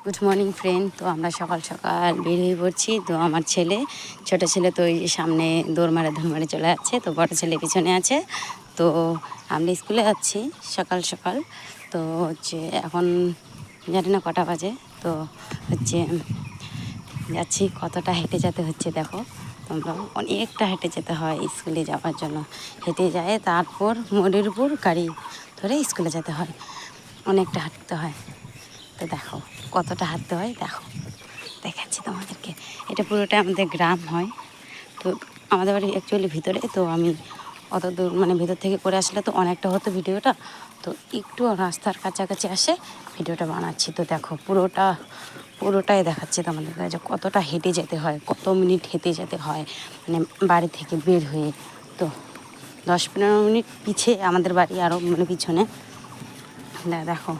Good morning friend. তো আমরা সকাল সকাল বের হয়ে পড়ছি। তো আমার ছোটো ছেলে তো এই সামনে দৌড় মারে চলে যাচ্ছে, তো বড় ছেলে পিছনে আছে। তো আমরা স্কুলে যাচ্ছি সকাল সকাল। তো হচ্ছে এখন জানি না কটা বাজে, তো হচ্ছে যাচ্ছি। কতটা হেঁটে যেতে হচ্ছে দেখো তোমরা, অনেকটা হেঁটে যেতে হয় স্কুলে যাওয়ার জন্য। হেঁটে যায়, তারপর মোড়ের উপর গাড়ি ধরে স্কুলে যেতে হয়, অনেকটা হাঁটতে হয়। তো দেখো কতটা হাঁটতে হয়, দেখাচ্ছি তোমাদেরকে। এটা পুরোটা আমাদের গ্রাম হয়। তো আমাদের বাড়ি অ্যাকচুয়ালি ভিতরে, তো আমি অত দূর ভিতর থেকে করে আসলে তো অনেকটা হতো ভিডিওটা, তো একটু রাস্তার কাছাকাছি আসে ভিডিওটা বানাচ্ছি। তো দেখো পুরোটাই দেখাচ্ছি তোমাদেরকে যে কতটা হেঁটে যেতে হয়, কত মিনিট হেঁটে যেতে হয় বাড়ি থেকে বের হয়ে। তো 10-15 মিনিট পিছিয়ে আমাদের বাড়ি, আরও পিছনে। দেখো